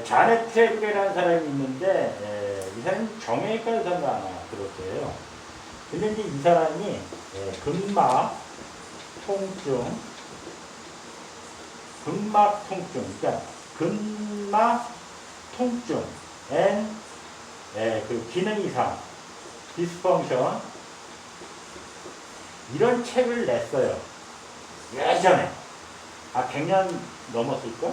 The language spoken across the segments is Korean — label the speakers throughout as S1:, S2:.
S1: 자넷 트레그라는 사람이 있는데, 이 사람이 정형외과 의사인가 아마 그렇대요. 근데 이제 이 사람이 근막 통증, 그러니까 근막 통증, 그 기능 이상, 디스펑션, 이런 책을 냈어요. 예전에. 100년 넘었을까?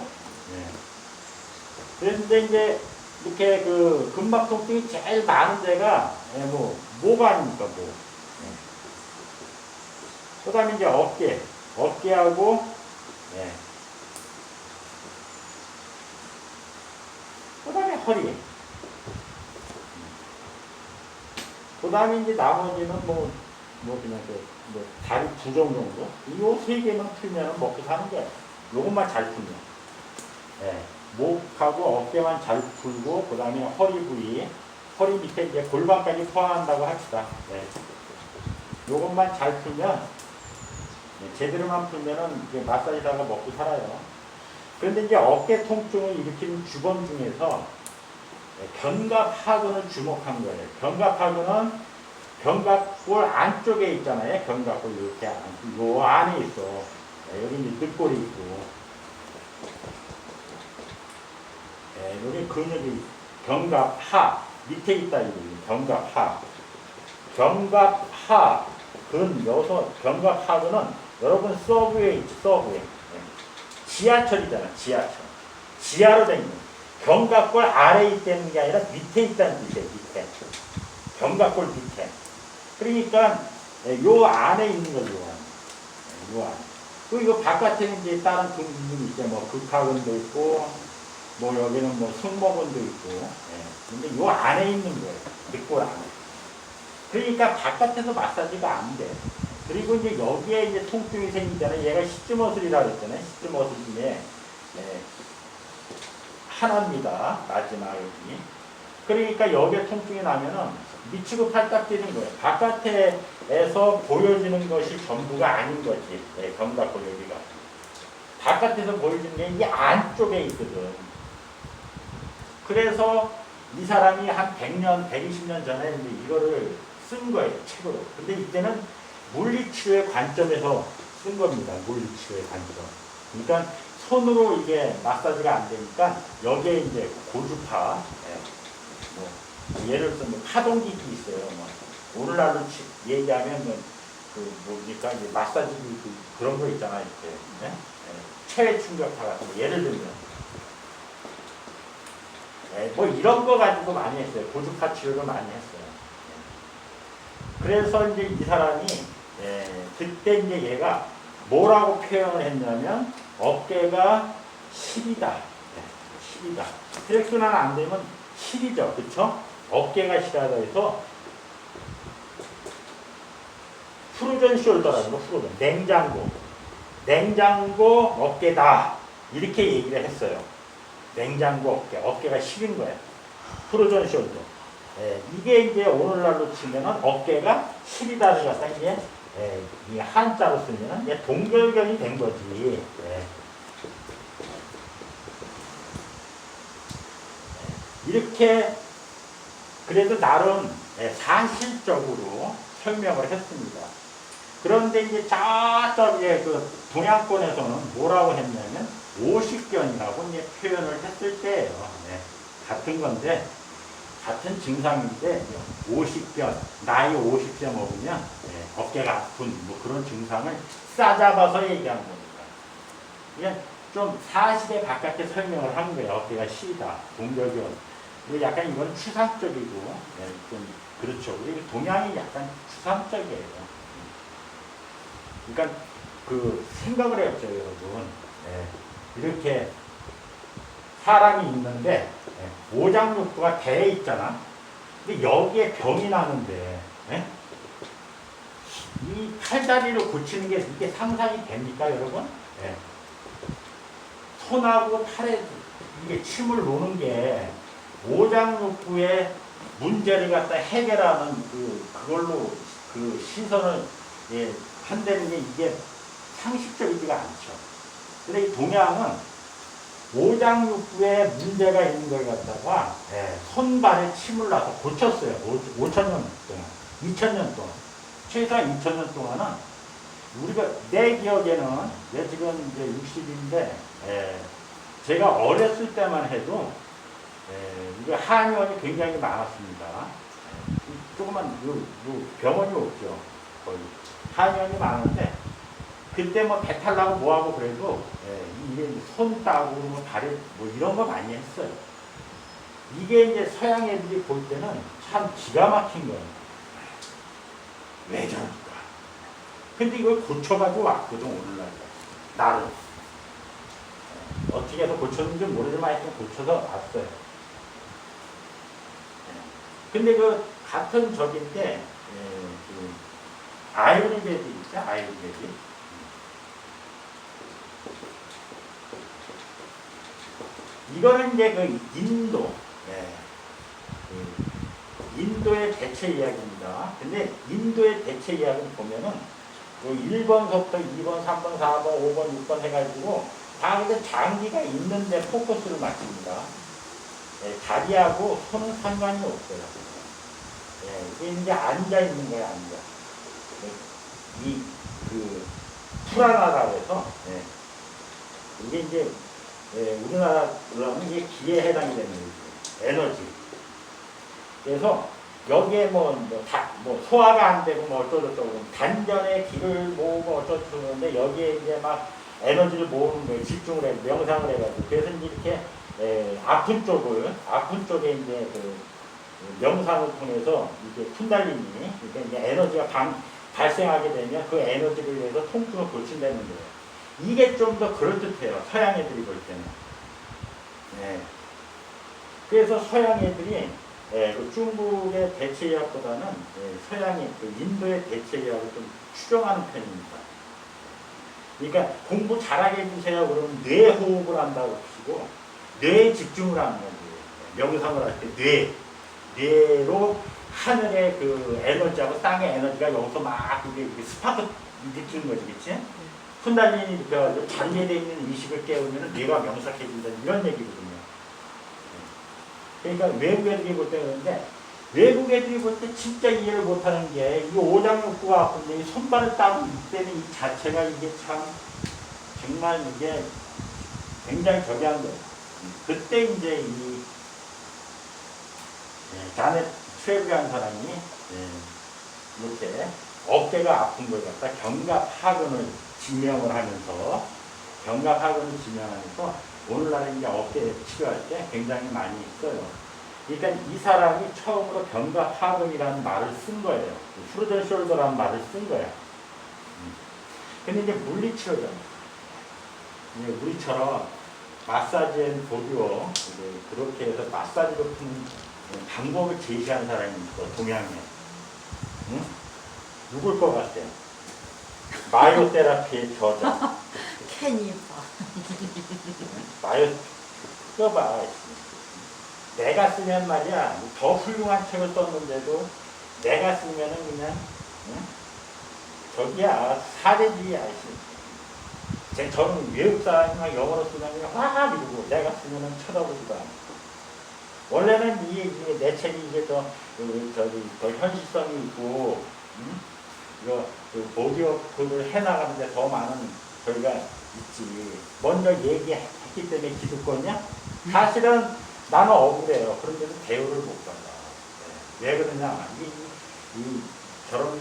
S1: 그런데 이제 이렇게 그 근막 통증이 제일 많은 데가 뭐가 아닙니까, 뭐. 그 다음에 이제 어깨하고, 그 다음에 허리. 그 다음에 이제 나머지는 그냥 다리 부종 정도? 이 세 개만 풀면 먹고 사는 거예요. 요것만 잘 풀면. 목하고 어깨만 잘 풀고, 그 다음에 허리 부위, 허리 밑에 이제 골반까지 포함한다고 합시다. 요것만 잘 풀면, 제대로만 풀면은 이제 마사지사가 먹고 살아요. 그런데 이제 어깨 통증을 일으키는 주범 중에서 견갑하근을 주목한 거예요. 견갑하근은 견갑골 안쪽에 있잖아요. 견갑골 이렇게 요 안에 있어. 여기 이제 늑골이 있고, 여기 근육이 견갑하 밑에 있다 이거. 견갑하 여기서 견갑하근은 여러분 서브웨이 있죠. 서브웨이. 지하철이잖아. 지하로 된 거. 견갑골 아래에 있다는 게 아니라 밑에 있다는 뜻이에요. 밑에. 견갑골 밑에. 그러니까 요 안에 있는 거죠. 요 안에. 그리고 이거 바깥에는 이제 다른 근육이 있죠. 극하근도 있고, 여기는 승모근도 있고. 근데 요 안에 있는 거예요. 늑골 안에. 그러니까 바깥에서 마사지가 안 돼. 그리고 이제 여기에 이제 통증이 생기잖아요. 얘가 시즈머슬이라고 했잖아요. 시즈머슬 중에 하나입니다. 마지막 여기. 그러니까 여기에 통증이 나면은 미치고 팔딱 뛰는 거예요. 바깥에서 보여지는 것이 전부가 아닌 거지. 견갑골 여기가. 바깥에서 보여지는 게 이 안쪽에 있거든. 그래서 이 사람이 한 100년, 120년 전에 이제 이거를 쓴 거예요. 책으로. 근데 이때는 물리치료의 관점에서 쓴 겁니다. 물리치료의 관점. 그러니까 손으로 이게 마사지가 안 되니까 여기에 이제 고주파, 예를 들면 파동기기 있어요. 오늘날로 얘기하면 뭡니까? 이제 마사지 그런 거 있잖아요. 이렇게. 체외 충격파 같은 거. 예를 들면. 이런 거 가지고 많이 했어요. 고주파 치료를 많이 했어요. 그래서 이제 이 사람이, 그때 이제 얘가 뭐라고 표현을 했냐면, 어깨가 10이다. 10이다. 혈액순환 안 되면 10이죠. 그쵸? 어깨가 10이다 해서, 프루전 숄더라는 거, 프루전. 냉장고 어깨다. 이렇게 얘기를 했어요. 냉장고 어깨가 10인 거예요. 프루전 숄더. 이게 이제 오늘날로 치면은 어깨가 10이다를 갖다 이제 이 한자로 쓰면은 이제 동결견이 된 거지. 이렇게 그래도 나름 사실적으로 설명을 했습니다. 그런데 이제 저쪽에 그 동양권에서는 뭐라고 했냐면 오십견이라고 이제 표현을 했을 때예요. 같은 건데 같은 증상인데 50견, 나이 50세 먹으면 어깨가 아픈 그런 증상을 싸잡아서 얘기한 겁니다. 이게 좀 사실에 가깝게 설명을 한 거예요. 어깨가 시다, 동결견. 약간 이건 추상적이고 좀 그렇죠. 우리 동양이 약간 추상적이에요. 그러니까 그 생각을 해봤죠, 여러분. 이렇게 사람이 있는데 오장육부가 대에 있잖아. 근데 여기에 병이 나는데 이 팔다리를 고치는 게 이게 상상이 됩니까, 여러분? 손하고 팔에 이게 침을 놓는 게 오장육부의 문제를 갖다 해결하는 그걸로 그 시선을 한다는 게 이게 상식적이지가 않죠. 근데 이 동양은 오장육부에 문제가 있는 걸 갖다가 손발에 침을 놔서 고쳤어요. 5천 년 동안, 2천 년 동안, 최소한 2천 년 동안은 우리가 내 기억에는 내 지금 이제 60인데 제가 어렸을 때만 해도 이거 한의원이 굉장히 많았습니다. 조그만 병원이 없죠. 거의 한의원이 많은데 그때 뭐 배탈 나고 뭐하고 그래도 이게 손 따고 뭐 다리 뭐 이런 거 많이 했어요. 이게 이제 서양 애들이 볼 때는 참 기가 막힌 거예요. 왜 저럴까? 근데 이걸 고쳐가지고 왔거든, 오늘날. 나를. 어떻게 해서 고쳤는지 모르지만 하여튼 고쳐서 왔어요. 근데 그 같은 적인데, 그 아유르베드 있죠? 아유르베드. 이거는 이제 그 인도, 그 인도의 대체 이야기입니다. 근데 인도의 대체 이야기를 보면은 1번서부터 2번, 3번, 4번, 5번, 6번 해가지고 다 근데 장기가 있는데 포커스를 맞춥니다. 다리하고 손은 상관이 없어요. 이게 이제 앉아 있는 거예요, 앉아. 프라나라고 해서, 이게 이제, 우리나라로 하면 이게 기에 해당이 되는 거죠. 에너지. 그래서 여기에 뭐 소화가 안 되고 뭐 어쩌고저쩌고 단전에 기를 모으고 어쩌고저쩌고 하는데 여기에 이제 막 에너지를 모으는 거예요. 집중을 해, 명상을 해가지고. 그래서 이렇게, 아픈 쪽에 이제 그 명상을 통해서 이게 쿤달리니, 그러니까 이제 에너지가 발생하게 되면 그 에너지를 위해서 통증을 고친다는 거예요. 이게 좀 더 그럴듯해요. 서양 애들이 볼 때는. 그래서 서양 애들이 그 중국의 대체의학보다는 서양의 그 인도의 대체의학을 좀 추종하는 편입니다. 그러니까 공부 잘하게 해주세요. 그러면 뇌 호흡을 한다고 치고 뇌에 집중을 하는 거예요. 명상을 할 때 뇌로 하늘의 그 에너지하고 땅의 에너지가 여기서 막 이게 스파크 느끼는 거지, 그치? 쿤달리니 느껴가지고 잠재되어 있는 의식을 깨우면 뇌가 명상해진다 이런 얘기거든요. 그러니까 외국 애들이 볼 때 그런데 외국 애들이 볼 때 진짜 이해를 못하는 게 이 오장육부가 아픈데 이 손발을 따고 있다는 이 자체가 이게 참 정말 이게 굉장히 저기한 거예요. 그때 이제 이 자넷 트레비안 사람이 이렇게 어깨가 아픈 걸 갖다 견갑하근을 지명을 하면서 오늘날에 이제 어깨 치료할 때 굉장히 많이 써요. 그러니까 이 사람이 처음으로 견갑하근이라는 말을 쓴 거예요. 프루덴 숄더라는 말을 쓴 거예요. 근데 이제 물리치료잖아요. 우리처럼 마사지 앤 보디워 그렇게 해서 마사지로 푸는 방법을 제시한 사람이 있어, 동양에. 응? 누굴 것 같아요? 마이오테라피의 저자.
S2: 캐니파.
S1: 써봐. 내가 쓰면 말이야, 더 훌륭한 책을 썼는데도 내가 쓰면은 그냥, 응? 저기야, 사례주의야. 저는 외국 사람이 막 영어로 쓰면 그냥 확 이러고 내가 쓰면은 쳐다보지도 않아. 원래는 내 책이 이게 더 현실성이 있고, 응? 이거 보디워크를 해나가는데 더 많은 저희가 있지. 먼저 얘기했기 때문에 기득권이야? 사실은 나는 억울해요. 그런데도 대우를 못 받아. 왜 그러냐? 저런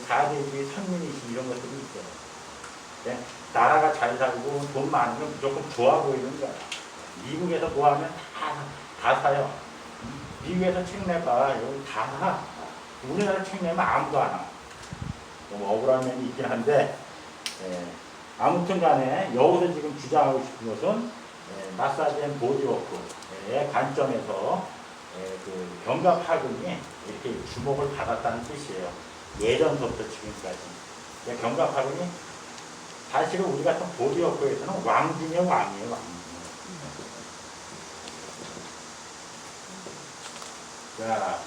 S1: 사대주의 선민의식 이런 것들이 있어요. 나라가 잘 살고 돈 많으면 무조건 좋아 보이는 거야. 미국에서 뭐 하면 다 사요. 미국에서 책 내봐. 여기 다 사. 우리나라 책 내면 아무도 안 와. 좀 억울한 면이 있긴 한데, 아무튼 간에 여기서 지금 주장하고 싶은 것은 마사지 앤 보디워크의 관점에서 그 견갑하근이 이렇게 주목을 받았다는 뜻이에요. 예전부터 지금까지. 견갑하근이 사실은 우리 같은 보디워크에서는 왕중의 왕이에요, 왕중. 자,